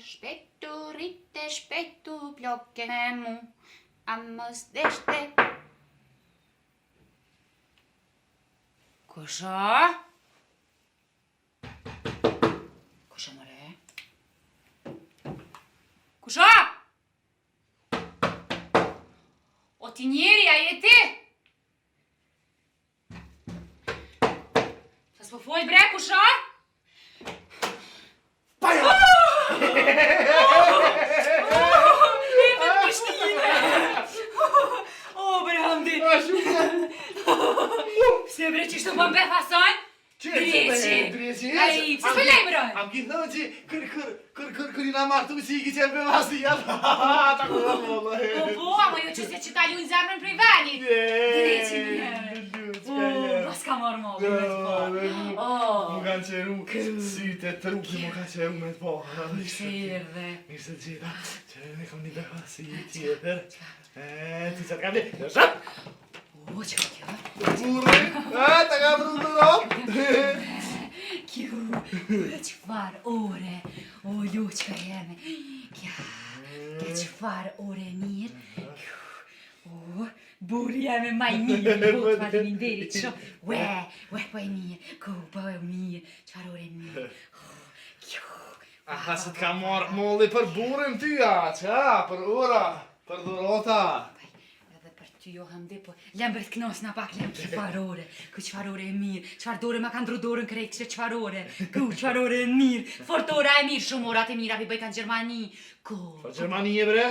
shpejtu, rrite shpejtu, ploke me mu, a mos deshte. Kusha? Kusha mëre? Kusha? O ti njeri, a je ti? Sa s'po fol bre, kusha? Paja! O, bre, Hamdi! Se bre, që shtë po mbe fason? Dreci! Ai, pse s'pëllej, bre? Am gjithë që kër i na martu si i ki qenë për masia. Ta kërë, vëllë. Po, ama jo që se që ka lujnë zemrën prej venit. Dreci njërë. Bas ka marrë mollë, me të po. Mu kanë qeru syte truki, mu kanë qeru me të po. Se erdhe. Mirë se gjitha, që ne kam një beha si tjetër. Ti që t'ka vle, në shëp! O, që ka kjo? Burri, ta ka vru të ropë! Kjo, qëfar ore, o luqka jeme. Kjo, qëfar ore mirë. O, burri jeme maj mirë, botë faleminderit shumë. Ue, po e mirë, po e mirë, qëfar ore mirë. Kjo. Aha, se t'ka marrë molli për burin tyja, qa, për ura, për dhurota. Jo, Hamdi, po, lem bërth knosna pak, lem qëfar ore, ku qëfar ore e mirë, qëfar dore ma kanë dru dorën krejt, qëfar ore, ku qëfar ore e mirë, fort ora e mirë, shumë orat e mirë, api bëjka në Gjermani, ku. Fa Gjermani e bre?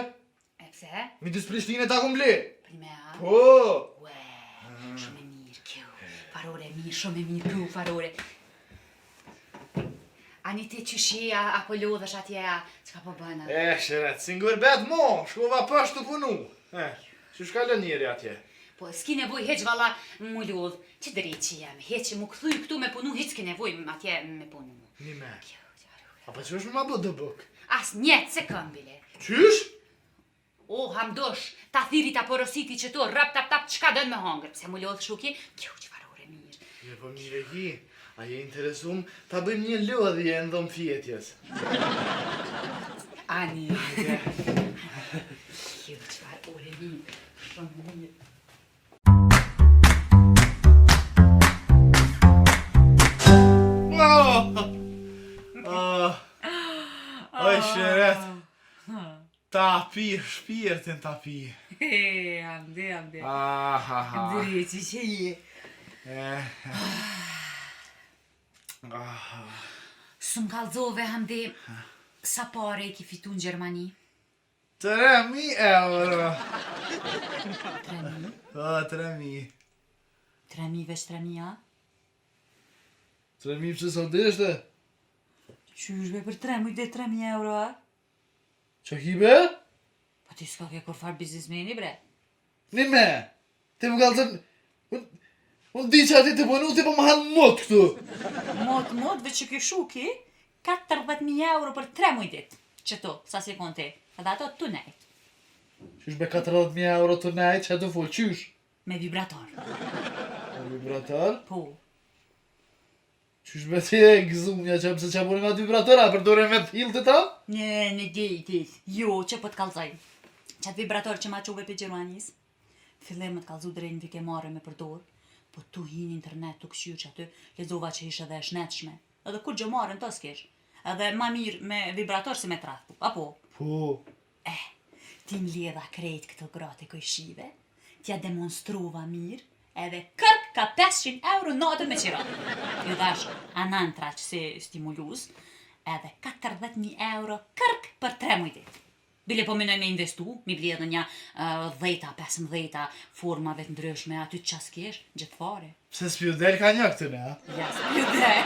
E pse? Midis Prishtine ta kum ble? Primea? Po! Ue, shumë e mirë, kjo, far ore e mirë, shumë e mirë, ku, far ore. Ani ti qëshia, apo lodhësh atje, qka po bëna? Shëret, si ngërbet mo, shkova pësht të punu. Që shkallë njeri atje? Po, s'ki nevoj heq valla mu lodhë, që drejt që jam, heq mu këthuj këtu me punu, heq s'ki nevoj atje me punu. Një me. A pa qësh me ma bë dëbëk? As njetë se këmbile. Qysh? O, hamdosh, ta thiri ta porositi që to, rap tap tap, qka dën me hangër, pse mu lodhë shuki, kjo qëfar ore mirë. Je po mire ki, a je interesum, ta bëjmë një lodhje në dhëmë fjetjes. Ani. Kjo qëfar ore mirë, shumë mirë. Oj, shëret. Ta pi, shpirtin ta pi. Hamdi. Ahaha. Drejti që je. Shumë kalzove, Hamdi, sa pare i ki fitu në Gjermani? 3.000 euro. 3.000? O, 3.000. 3.000 veç 3.000, a? 3.000 që sot deshte? Qyshbe për 3.000 dhe 3.000 euro, a? Që hibe? Po ti s'ka ke kur farë biznismeni, bre? Një me, ti më kalëzën... Unë di që ati të punu, ti po më hanë mot këtu. Mot, veç që ke shuki, 40.000 euro për 3 mujdit. Qëto, sa si kon ti, edhe ato të nejt. Qysh be 40.000 euro të nejt, që të full, qysh? Me vibrator. Me vibrator? Po. Qysh be ti e gëzumja që pëse që apuri nga të vibratora, për dore me t'hil të ta? Në gejtit, jo, që po t'kalzaj. Qatë vibrator që ma quve për Gjermanis, fillim më t'kalzu drejnë vike mare me përdor, po tu hin internet të këshyr që aty, lezova që ishe dhe shnetshme. Edhe kur gjëmarën të s'kesh. Edhe ma mirë me vibrator si me trathë, apo? Po. Ti m'ledha krejt këtë gratë e kojshive, t'ja demonstrova mirë, edhe kërk ka 500 euro natën me qira. Ju dash anantra që si stimulus, edhe 40.000 euro kërk për 3 mujdit. Bile po minoj me investu, mi bledhe një 10-15 formave të ndryshme, aty që qas kesh, gjithë fare. Pse s'pju del ka një këtë ne, ha? Ja, s'pju del.